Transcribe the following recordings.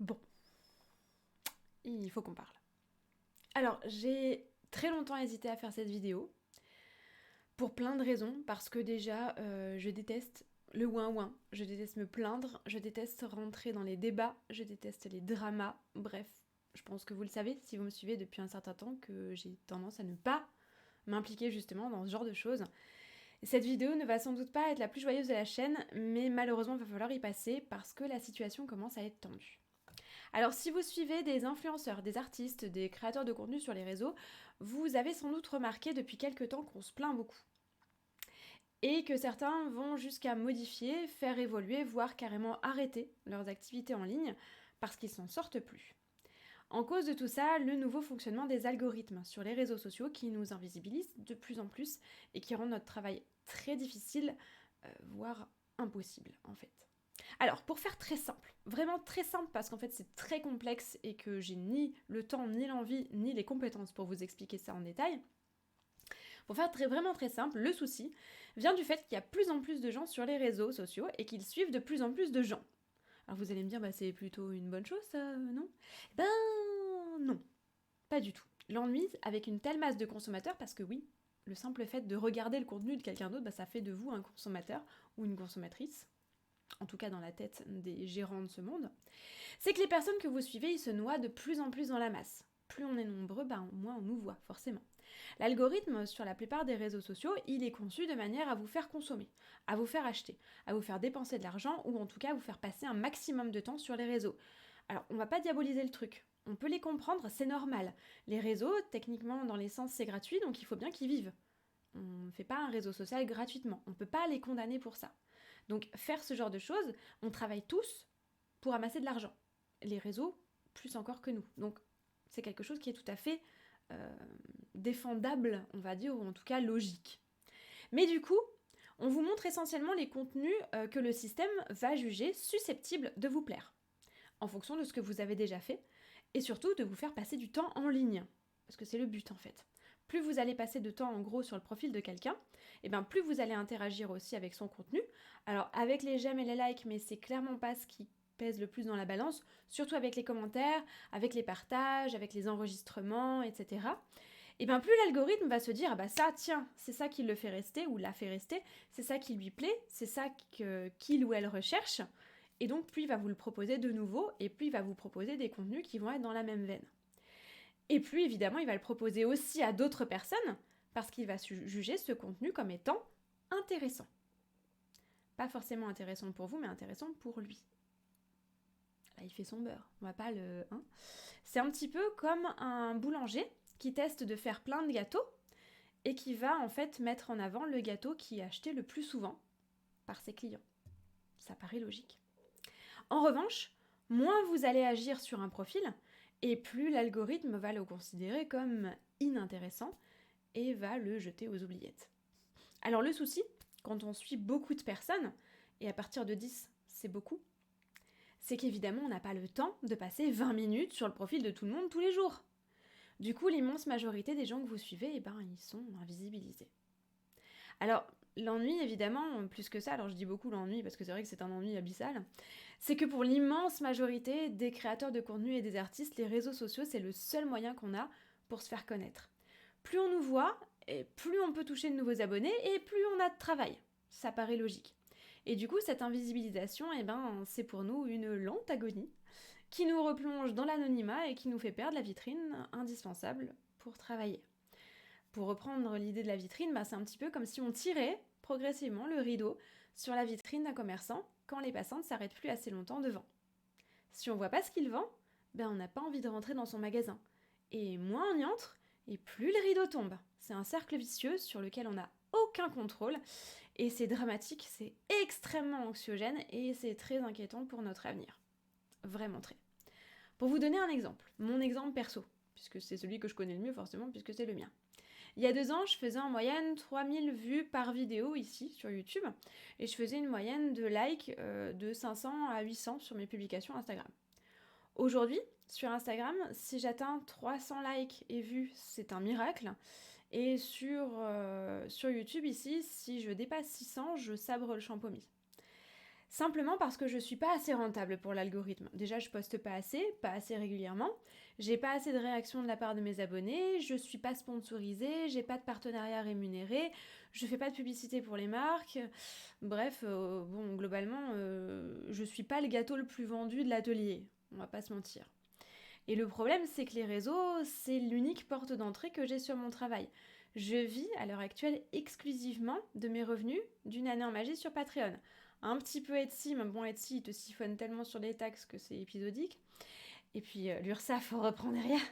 Bon, il faut qu'on parle. Alors, j'ai très longtemps hésité à faire cette vidéo, pour plein de raisons, parce que déjà, je déteste le ouin-ouin, je déteste me plaindre, je déteste rentrer dans les débats, je déteste les dramas, bref, je pense que vous le savez, si vous me suivez depuis un certain temps, que j'ai tendance à ne pas m'impliquer justement dans ce genre de choses. Cette vidéo ne va sans doute pas être la plus joyeuse de la chaîne, mais malheureusement il va falloir y passer parce que la situation commence à être tendue. Alors si vous suivez des influenceurs, des artistes, des créateurs de contenu sur les réseaux, vous avez sans doute remarqué depuis quelques temps qu'on se plaint beaucoup. Et que certains vont jusqu'à modifier, faire évoluer, voire carrément arrêter leurs activités en ligne parce qu'ils s'en sortent plus. En cause de tout ça, le nouveau fonctionnement des algorithmes sur les réseaux sociaux qui nous invisibilisent de plus en plus et qui rendent notre travail très difficile, voire impossible en fait. Alors, pour faire très simple, vraiment très simple parce qu'en fait c'est très complexe et que j'ai ni le temps, ni l'envie, ni les compétences pour vous expliquer ça en détail, pour faire vraiment très simple, le souci vient du fait qu'il y a plus en plus de gens sur les réseaux sociaux et qu'ils suivent de plus en plus de gens. Alors vous allez me dire, bah c'est plutôt une bonne chose ça, non? Ben non, pas du tout. L'ennui avec une telle masse de consommateurs, parce que oui, le simple fait de regarder le contenu de quelqu'un d'autre, bah, ça fait de vous un consommateur ou une consommatrice, en tout cas dans la tête des gérants de ce monde, c'est que les personnes que vous suivez, ils se noient de plus en plus dans la masse. Plus on est nombreux, bah, moins on nous voit, forcément. L'algorithme sur la plupart des réseaux sociaux, il est conçu de manière à vous faire consommer, à vous faire acheter, à vous faire dépenser de l'argent ou en tout cas à vous faire passer un maximum de temps sur les réseaux. Alors, on va pas diaboliser le truc. On peut les comprendre, c'est normal. Les réseaux, techniquement, dans l'essence, c'est gratuit, donc il faut bien qu'ils vivent. On ne fait pas un réseau social gratuitement. On ne peut pas les condamner pour ça. Donc, faire ce genre de choses, on travaille tous pour amasser de l'argent. Les réseaux, plus encore que nous. Donc, c'est quelque chose qui est tout à fait défendable, on va dire, ou en tout cas logique. Mais du coup, on vous montre essentiellement les contenus que le système va juger susceptibles de vous plaire, en fonction de ce que vous avez déjà fait, et surtout de vous faire passer du temps en ligne. Parce que c'est le but en fait. Plus vous allez passer de temps en gros sur le profil de quelqu'un, et bien plus vous allez interagir aussi avec son contenu. Alors avec les j'aime et les likes, mais c'est clairement pas ce qui pèse le plus dans la balance, surtout avec les commentaires, avec les partages, avec les enregistrements, etc. Et bien plus l'algorithme va se dire, ah bah ça, tiens, c'est ça qui le fait rester ou la fait rester, c'est ça qui lui plaît, c'est ça qu'il ou elle recherche, et donc plus il va vous le proposer de nouveau, et plus il va vous proposer des contenus qui vont être dans la même veine. Et plus évidemment il va le proposer aussi à d'autres personnes, parce qu'il va juger ce contenu comme étant intéressant. Pas forcément intéressant pour vous, mais intéressant pour lui. Là il fait son beurre, on va pas le... Hein. C'est un petit peu comme un boulanger qui teste de faire plein de gâteaux, et qui va en fait mettre en avant le gâteau qui est acheté le plus souvent par ses clients. Ça paraît logique. En revanche, moins vous allez agir sur un profil, et plus l'algorithme va le considérer comme inintéressant et va le jeter aux oubliettes. Alors le souci, quand on suit beaucoup de personnes, et à partir de 10, c'est beaucoup, c'est qu'évidemment on n'a pas le temps de passer 20 minutes sur le profil de tout le monde tous les jours. Du coup, l'immense majorité des gens que vous suivez, eh ben, ils sont invisibilisés. Alors, l'ennui, évidemment, plus que ça, alors je dis beaucoup l'ennui parce que c'est vrai que c'est un ennui abyssal, c'est que pour l'immense majorité des créateurs de contenu et des artistes, les réseaux sociaux, c'est le seul moyen qu'on a pour se faire connaître. Plus on nous voit, et plus on peut toucher de nouveaux abonnés, et plus on a de travail. Ça paraît logique. Et du coup, cette invisibilisation, eh ben, c'est pour nous une lente agonie qui nous replonge dans l'anonymat et qui nous fait perdre la vitrine indispensable pour travailler. Pour reprendre l'idée de la vitrine, bah, c'est un petit peu comme si on tirait progressivement le rideau sur la vitrine d'un commerçant quand les passants ne s'arrêtent plus assez longtemps devant. Si on voit pas ce qu'il vend, ben on n'a pas envie de rentrer dans son magasin. Et moins on y entre, et plus le rideau tombe. C'est un cercle vicieux sur lequel on n'a aucun contrôle, et c'est dramatique, c'est extrêmement anxiogène, et c'est très inquiétant pour notre avenir. Vraiment très. Pour vous donner un exemple, mon exemple perso, puisque c'est celui que je connais le mieux forcément, puisque c'est le mien. Il y a 2 ans, je faisais en moyenne 3000 vues par vidéo ici sur YouTube, et je faisais une moyenne de likes de 500 à 800 sur mes publications Instagram. Aujourd'hui, sur Instagram, si j'atteins 300 likes et vues, c'est un miracle, et sur YouTube ici, si je dépasse 600, je sabre le champomis. Simplement parce que je suis pas assez rentable pour l'algorithme. Déjà, je poste pas assez régulièrement, j'ai pas assez de réactions de la part de mes abonnés, je suis pas sponsorisée, j'ai pas de partenariat rémunéré, je fais pas de publicité pour les marques. Bref, bon, globalement, je suis pas le gâteau le plus vendu de l'atelier, on va pas se mentir. Et le problème, c'est que les réseaux, c'est l'unique porte d'entrée que j'ai sur mon travail. Je vis à l'heure actuelle exclusivement de mes revenus d'une année en magie sur Patreon. Un petit peu Etsy, mais bon, Etsy, il te siphonne tellement sur les taxes que c'est épisodique. Et puis l'URSSAF reprend derrière.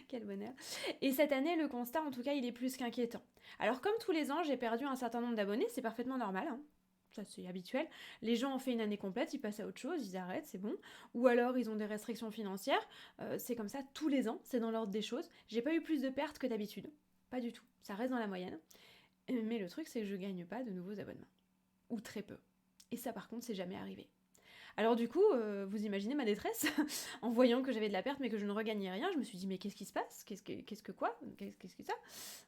Quel bonheur. Et cette année, le constat, en tout cas, il est plus qu'inquiétant. Alors, comme tous les ans, j'ai perdu un certain nombre d'abonnés, c'est parfaitement normal, hein. Ça, c'est habituel. Les gens ont fait une année complète, ils passent à autre chose, ils arrêtent, c'est bon. Ou alors, ils ont des restrictions financières. C'est comme ça tous les ans, c'est dans l'ordre des choses. J'ai pas eu plus de pertes que d'habitude. Pas du tout. Ça reste dans la moyenne. Mais le truc, c'est que je gagne pas de nouveaux abonnements. Ou très peu. Et ça, par contre, c'est jamais arrivé. Alors du coup, vous imaginez ma détresse en voyant que j'avais de la perte mais que je ne regagnais rien. Je me suis dit mais qu'est-ce qui se passe? Qu'est-ce que quoi? Qu'est-ce que ça?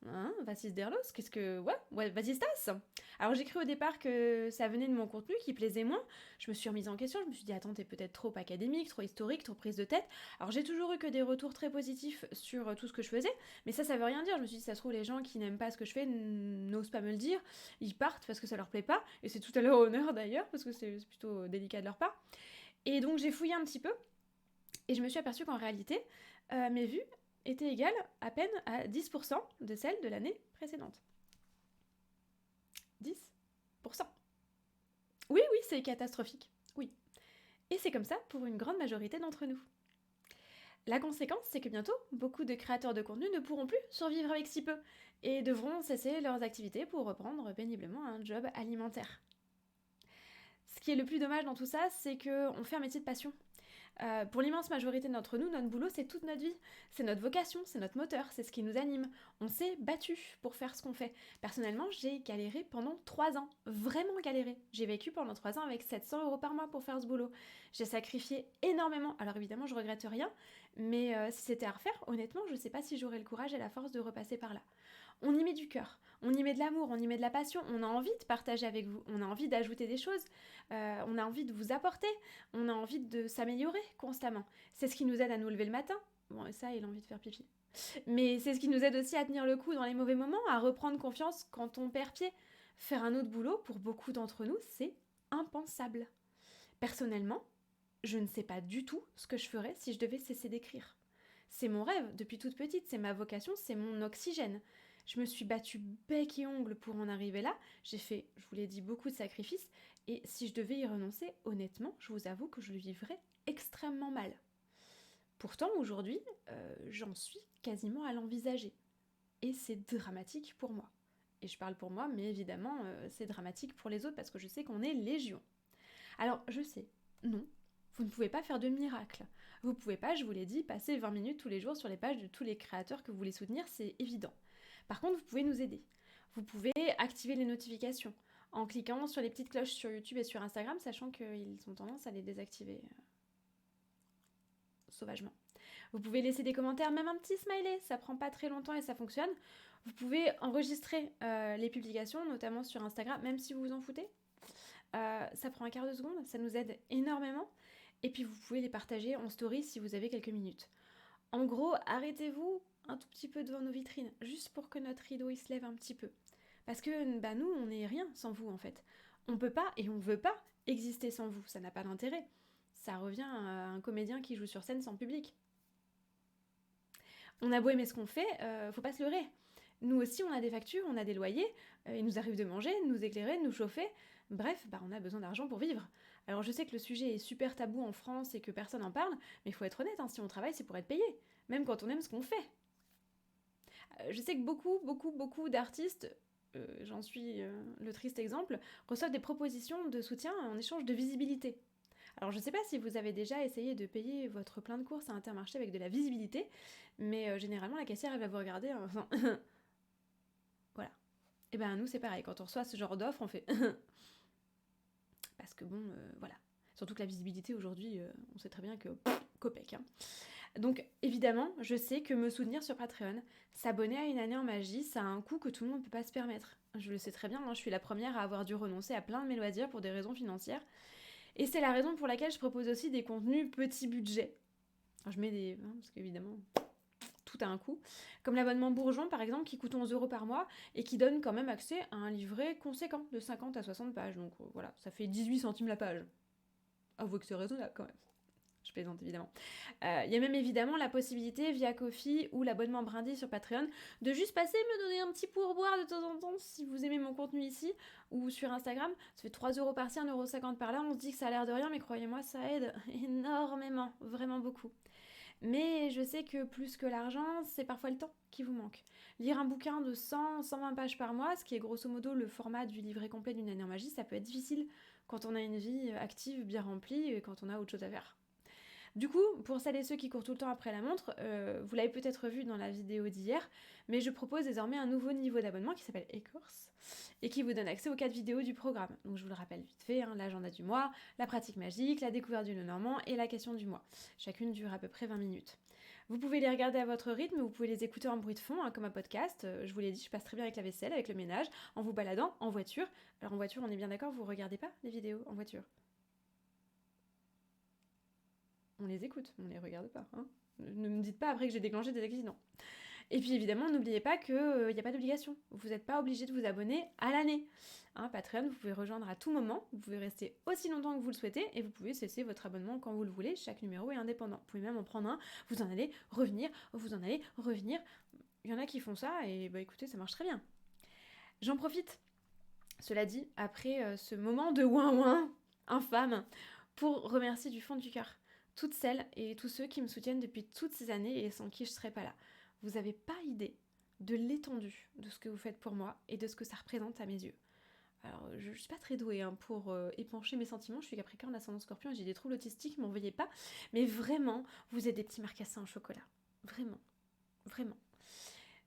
Hein, vas-y derlos? Qu'est-ce que ouais, vas-y Stas. Alors j'ai cru au départ que ça venait de mon contenu qui plaisait moins. Je me suis remise en question. Je me suis dit attends t'es peut-être trop académique, trop historique, trop prise de tête. Alors j'ai toujours eu que des retours très positifs sur tout ce que je faisais, mais ça veut rien dire. Je me suis dit ça se trouve les gens qui n'aiment pas ce que je fais n'osent pas me le dire. Ils partent parce que ça leur plaît pas et c'est tout à leur honneur d'ailleurs parce que c'est plutôt délicat de leur part. Et donc j'ai fouillé un petit peu et je me suis aperçue qu'en réalité, mes vues étaient égales à peine à 10% de celles de l'année précédente. 10%. Oui, c'est catastrophique. Oui. Et c'est comme ça pour une grande majorité d'entre nous. La conséquence, c'est que bientôt, beaucoup de créateurs de contenu ne pourront plus survivre avec si peu et devront cesser leurs activités pour reprendre péniblement un job alimentaire. Ce qui est le plus dommage dans tout ça, c'est qu'on fait un métier de passion. Pour l'immense majorité d'entre nous, notre boulot, c'est toute notre vie. C'est notre vocation, c'est notre moteur, c'est ce qui nous anime. On s'est battu pour faire ce qu'on fait. Personnellement, j'ai galéré pendant 3 ans. Vraiment galéré. J'ai vécu pendant 3 ans avec 700 € par mois pour faire ce boulot. J'ai sacrifié énormément. Alors évidemment, je regrette rien. Mais si c'était à refaire, honnêtement, je sais pas si j'aurais le courage et la force de repasser par là. On y met du cœur, on y met de l'amour, on y met de la passion, on a envie de partager avec vous, on a envie d'ajouter des choses, on a envie de vous apporter, on a envie de s'améliorer constamment. C'est ce qui nous aide à nous lever le matin. Bon, et ça, il a envie de faire pipi. Mais c'est ce qui nous aide aussi à tenir le coup dans les mauvais moments, à reprendre confiance quand on perd pied. Faire un autre boulot, pour beaucoup d'entre nous, c'est impensable. Personnellement, je ne sais pas du tout ce que je ferais si je devais cesser d'écrire. C'est mon rêve depuis toute petite, c'est ma vocation, c'est mon oxygène. Je me suis battue bec et ongles pour en arriver là. J'ai fait, je vous l'ai dit, beaucoup de sacrifices. Et si je devais y renoncer, honnêtement, je vous avoue que je le vivrais extrêmement mal. Pourtant, aujourd'hui, j'en suis quasiment à l'envisager. Et c'est dramatique pour moi. Et je parle pour moi, mais évidemment, c'est dramatique pour les autres parce que je sais qu'on est légion. Alors, je sais, non, vous ne pouvez pas faire de miracle. Vous pouvez pas, je vous l'ai dit, passer 20 minutes tous les jours sur les pages de tous les créateurs que vous voulez soutenir, c'est évident. Par contre, vous pouvez nous aider. Vous pouvez activer les notifications en cliquant sur les petites cloches sur YouTube et sur Instagram, sachant qu'ils ont tendance à les désactiver sauvagement. Vous pouvez laisser des commentaires, même un petit smiley, ça prend pas très longtemps et ça fonctionne. Vous pouvez enregistrer les publications, notamment sur Instagram, même si vous vous en foutez. Ça prend un quart de seconde, ça nous aide énormément. Et puis vous pouvez les partager en story si vous avez quelques minutes. En gros, arrêtez-vous un tout petit peu devant nos vitrines, juste pour que notre rideau il se lève un petit peu. Parce que nous, on n'est rien sans vous en fait. On peut pas et on veut pas exister sans vous, ça n'a pas d'intérêt. Ça revient à un comédien qui joue sur scène sans public. On a beau aimer ce qu'on fait, faut pas se leurrer. Nous aussi, on a des factures, on a des loyers, il nous arrive de manger, de nous éclairer, de nous chauffer. Bref, on a besoin d'argent pour vivre. Alors je sais que le sujet est super tabou en France et que personne n'en parle, mais il faut être honnête, si on travaille, c'est pour être payé, même quand on aime ce qu'on fait. Je sais que beaucoup d'artistes, j'en suis le triste exemple, reçoivent des propositions de soutien en échange de visibilité. Alors je sais pas si vous avez déjà essayé de payer votre plein de courses à Intermarché avec de la visibilité, mais généralement la caissière elle va vous regarder enfin... voilà. Et nous c'est pareil, quand on reçoit ce genre d'offre on fait parce que voilà. Surtout que la visibilité aujourd'hui, on sait très bien que copec. Donc évidemment, je sais que me soutenir sur Patreon, s'abonner à une année en magie, ça a un coût que tout le monde ne peut pas se permettre. Je le sais très bien, hein, je suis la première à avoir dû renoncer à plein de mes loisirs pour des raisons financières. Et c'est la raison pour laquelle je propose aussi des contenus petit budget. Alors, je mets des... hein, parce qu'évidemment, tout a un coût. Comme l'abonnement Bourgeon, par exemple, qui coûte 11 € par mois et qui donne quand même accès à un livret conséquent de 50 à 60 pages. Donc voilà, ça fait 18 centimes la page. Avouez que c'est raisonnable quand même. Je plaisante évidemment. Il y a même évidemment la possibilité via Ko-fi ou l'abonnement Brindis sur Patreon de juste passer me donner un petit pourboire de temps en temps si vous aimez mon contenu ici ou sur Instagram. Ça fait 3 € par-ci, 1,50 € par-là. On se dit que ça a l'air de rien, mais croyez-moi, ça aide énormément, vraiment beaucoup. Mais je sais que plus que l'argent, c'est parfois le temps qui vous manque. Lire un bouquin de 100-120 pages par mois, ce qui est grosso modo le format du livret complet d'une année en magie, ça peut être difficile quand on a une vie active, bien remplie, et quand on a autre chose à faire. Du coup, pour celles et ceux qui courent tout le temps après la montre, vous l'avez peut-être vu dans la vidéo d'hier, mais je propose désormais un nouveau niveau d'abonnement qui s'appelle Écorce et qui vous donne accès aux 4 vidéos du programme. Donc je vous le rappelle vite fait, hein, l'agenda du mois, la pratique magique, la découverte du Lenormand et la question du mois. Chacune dure à peu près 20 minutes. Vous pouvez les regarder à votre rythme, vous pouvez les écouter en bruit de fond, hein, comme un podcast. Je vous l'ai dit, je passe très bien avec la vaisselle, avec le ménage, en vous baladant, en voiture. Alors en voiture, on est bien d'accord, vous regardez pas les vidéos en voiture? On les écoute, on les regarde pas. Hein. Ne me dites pas après que j'ai déclenché des accidents. Et puis évidemment, n'oubliez pas qu'il n'y a pas d'obligation. Vous n'êtes pas obligé de vous abonner à l'année. Hein, Patreon, vous pouvez rejoindre à tout moment, vous pouvez rester aussi longtemps que vous le souhaitez et vous pouvez cesser votre abonnement quand vous le voulez. Chaque numéro est indépendant. Vous pouvez même en prendre un, vous en allez revenir, vous en allez revenir. Il y en a qui font ça et bah écoutez, ça marche très bien. J'en profite, cela dit, après ce moment de ouin-ouin infâme, pour remercier du fond du cœur toutes celles et tous ceux qui me soutiennent depuis toutes ces années et sans qui je serais pas là. Vous n'avez pas idée de l'étendue de ce que vous faites pour moi et de ce que ça représente à mes yeux. Alors, je suis pas très douée hein, pour épancher mes sentiments, je suis Capricorne, ascendant Scorpion et j'ai des troubles autistiques, m'en veuillez pas, mais vraiment, vous êtes des petits marcassins en chocolat. Vraiment, vraiment.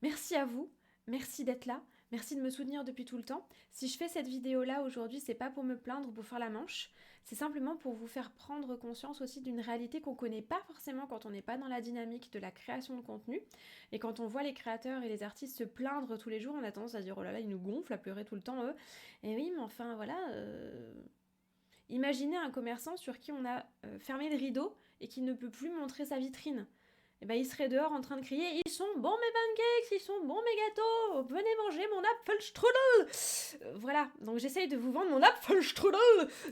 Merci à vous, merci d'être là, merci de me soutenir depuis tout le temps. Si je fais cette vidéo-là aujourd'hui, c'est pas pour me plaindre ou pour faire la manche, c'est simplement pour vous faire prendre conscience aussi d'une réalité qu'on connaît pas forcément quand on n'est pas dans la dynamique de la création de contenu. Et quand on voit les créateurs et les artistes se plaindre tous les jours, on a tendance à dire oh là là, ils nous gonflent, à pleurer tout le temps eux. Et oui, mais enfin voilà... Imaginez un commerçant sur qui on a fermé le rideau et qui ne peut plus montrer sa vitrine. Et ben il serait dehors en train de crier « Ils sont bons mes pancakes, ils sont bons mes gâteaux, venez manger mon Apfelstrudel !» Voilà, donc j'essaye de vous vendre mon Apfelstrudel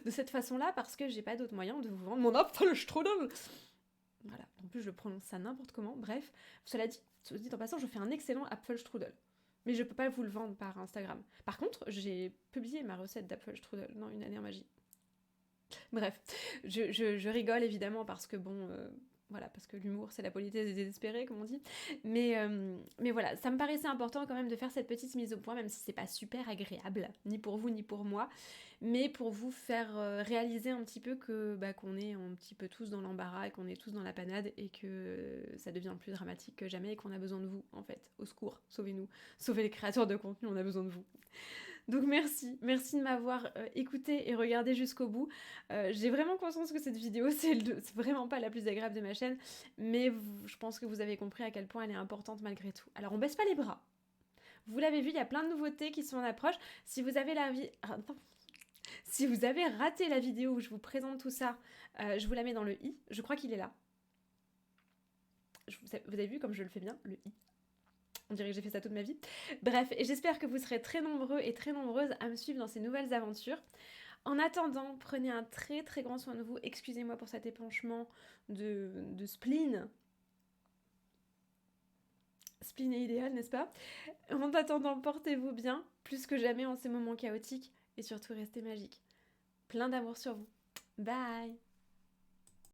de cette façon-là parce que j'ai pas d'autre moyen de vous vendre mon Apfelstrudel. Voilà, en plus je le prononce ça n'importe comment, bref. Cela dit en passant, je fais un excellent Apfelstrudel. Mais je peux pas vous le vendre par Instagram. Par contre, j'ai publié ma recette d'Apfelstrudel dans une année en magie. Bref, je rigole évidemment parce que bon... Voilà, parce que l'humour, c'est la politesse des désespérés, comme on dit. Mais voilà, ça me paraissait important quand même de faire cette petite mise au point, même si c'est pas super agréable, ni pour vous, ni pour moi, mais pour vous faire réaliser un petit peu que qu'on est un petit peu tous dans l'embarras, et qu'on est tous dans la panade, et que ça devient plus dramatique que jamais, et qu'on a besoin de vous, en fait. Au secours, sauvez-nous. Sauvez les créateurs de contenu, on a besoin de vous. Donc merci de m'avoir écouté et regardé jusqu'au bout. J'ai vraiment conscience que cette vidéo, c'est vraiment pas la plus agréable de ma chaîne, mais je pense que vous avez compris à quel point elle est importante malgré tout. Alors on baisse pas les bras. Vous l'avez vu, il y a plein de nouveautés qui sont en approche. Si vous avez si vous avez raté la vidéo où je vous présente tout ça, je vous la mets dans le i. Je crois qu'il est là. Vous avez vu comme je le fais bien, le i. On dirait que j'ai fait ça toute ma vie. Bref, et j'espère que vous serez très nombreux et très nombreuses à me suivre dans ces nouvelles aventures. En attendant, prenez un très très grand soin de vous. Excusez-moi pour cet épanchement de spleen. Spleen est idéal, n'est-ce pas? En attendant, portez-vous bien, plus que jamais en ces moments chaotiques, et surtout restez magiques. Plein d'amour sur vous. Bye!